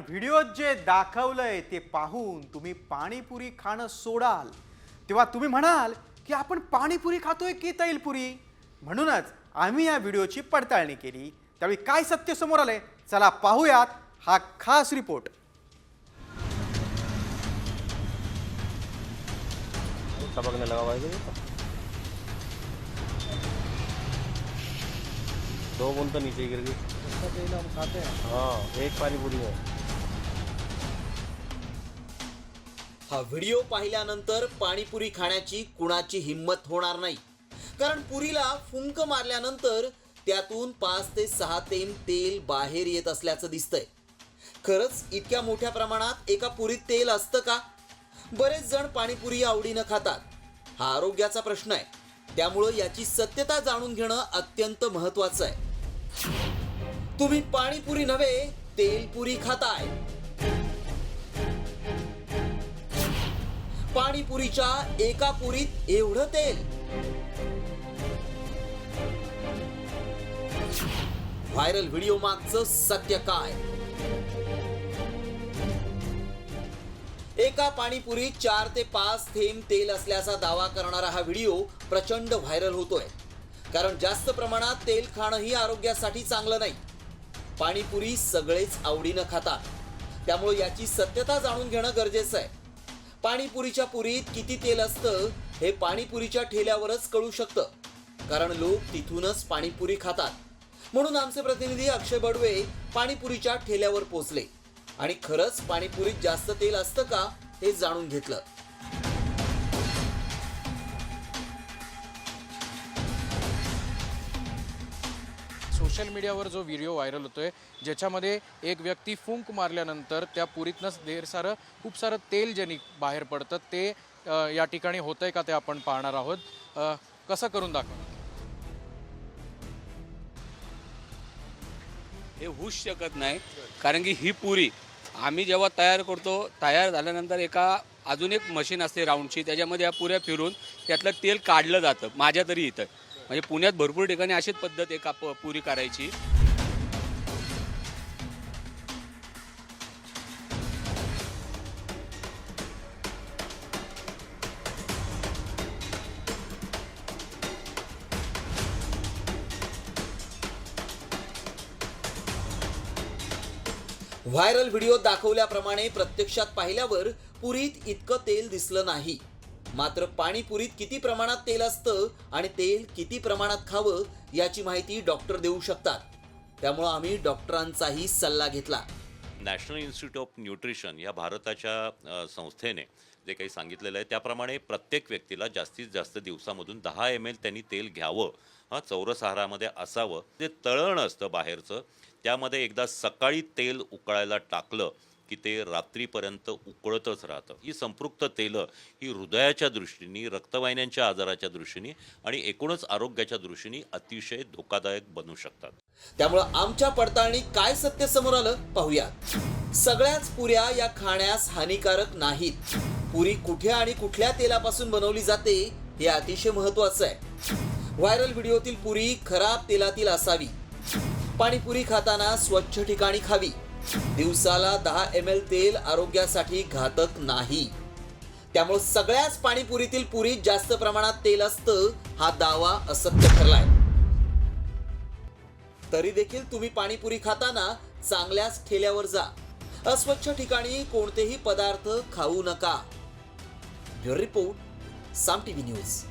व्हिडिओत जे दाखवलंय ते पाहून तुम्ही पाणीपुरी खाणं सोडाल तेव्हा तुम्ही म्हणाल की आपण पाणीपुरी खातोय की तैलपुरी। म्हणूनच आम्ही या व्हिडिओची पडताळणी केली। त्यावेळी काय सत्य समोर आले चला पाहूयात हा खास रिपोर्ट। टपकने लगा हुआ है दो बूंद तो नीचे गिर गई। इसका तेल हम खाते हैं। हाँ, एक पानी पूरी है। हा व्हिडिओ पाहिल्यानंतर पाणीपुरी खाण्याची कुणाची हिम्मत होणार नाही, कारण पुरीला फुंक मारल्यानंतर त्यातून 5 ते 6 थेंब तेल बाहेर येत असल्याचं दिसतंय। खरंच इतक्या मोठ्या प्रमाणात एका पुरीत तेल असतं का? बरेच जण पाणीपुरी आवडीनं खातात। हा आरोग्याचा प्रश्न आहे, त्यामुळे याची सत्यता जाणून घेणं अत्यंत महत्त्वाचं आहे। तुम्ही पाणीपुरी नव्हे तेलपुरी खाताय। पाणीपुरीच्या एका पुरीत एवढं तेल। व्हायरल व्हिडिओ मागचं सत्य काय? एका पाणीपुरीत 4 ते 5 थेंब तेल असल्याचा दावा करणारा हा व्हिडिओ प्रचंड व्हायरल होतोय, कारण जास्त प्रमाणात तेल खाणं ही आरोग्यासाठी चांगलं नाही। पाणीपुरी सगळेच आवडीनं खातात, त्यामुळे याची सत्यता जाणून घेणं गरजेचं आहे। पाणीपुरीच्या पुरीत किती तेल असतं हे पाणीपुरीच्या ठेल्यावरच कळू शकतं, कारण लोक तिथूनच पाणीपुरी खातात। म्हणून आमचे प्रतिनिधी अक्षय बडवे पाणीपुरीच्या ठेल्यावर पोहोचले आणि खरंच पाणीपुरीत जास्त तेल असतं का हे जाणून घेतलं। सोशल मीडियावर जो व्हिडिओ व्हायरल होतोय ज्याच्यामध्ये एक व्यक्ती फुंक मारल्यानंतर त्या पुरीतनं खूप सारं तेल जे बाहेर पडतं ते या ठिकाणी होतंय का ते आपण पाहणार आहोत। कसं करून दाखवा? हे होऊच शकत नाही, कारण की ही पुरी आम्ही जेव्हा तयार करतो, तयार झाल्यानंतर अजून एक मशीन असते राऊंडची, त्याच्यामध्ये या पुऱ्या फिरून त्यातलं तेल काढलं जातं। माझ्या तरी इथं म्हणजे पुण्यात भरपूर ठिकाणी अशीच पद्धत आहे पुरी करायची। व्हायरल व्हिडिओ दाखवल्याप्रमाणे प्रत्यक्षात पाहिल्यावर पुरीत इतकं तेल दिसलं नाही। मात्र पाणीपुरीत किती प्रमाणात तेल असतं आणि तेल किती प्रमाणात खावं याची माहिती डॉक्टर देऊ शकतात, त्यामुळे आम्ही डॉक्टरांचाही सल्ला घेतला। नॅशनल इन्स्टिट्यूट ऑफ न्यूट्रिशन या भारताच्या संस्थेने जे काही सांगितलेलं आहे त्याप्रमाणे प्रत्येक व्यक्तीला जास्तीत जास्त दिवसामधून 10 ml त्यांनी तेल घ्यावं। चौरस आहारामध्ये असावं। जे तळण असतं बाहेरचं त्यामध्ये एकदा सकाळी तेल उकळायला टाकलं की ते रात्रीपर्यंत उकळतच राहतं। ही संपृक्त तेलं ही हृदयाच्या दृष्टीने, रक्तवाहिन्यांच्या आजाराच्या दृष्टीने आणि एकूणच आरोग्याच्या दृष्टीने अतिशय धोकादायक बनू शकतात। त्यामुळे आमच्या पडताळणीत काय सत्य समोर आलं पाहूया। सगळ्याच पुऱ्या या खाण्यास हानिकारक नाहीत। पुरी कुठे आणि कुठल्या तेलापासून बनवली जाते हे अतिशय महत्त्वाचं आहे। व्हायरल व्हिडिओतील पुरी खराब तेलातील असावी। पाणीपुरी खाताना स्वच्छ ठिकाणी खावी। दिवसाला 10 ml तेल आरोग्यासाठी घातक नाही, त्यामुळे सगळ्याच पाणीपुरीतील पुरीत जास्त प्रमाणात तेल असतं हा दावा असत्य ठरलाय। तरी देखील तुम्ही पाणीपुरी खाताना चांगल्याच ठेल्यावर जा। अस्वच्छ ठिकाणी कोणतेही पदार्थ खाऊ नका। ब्युरो रिपोर्ट, साम टीव्ही न्यूज।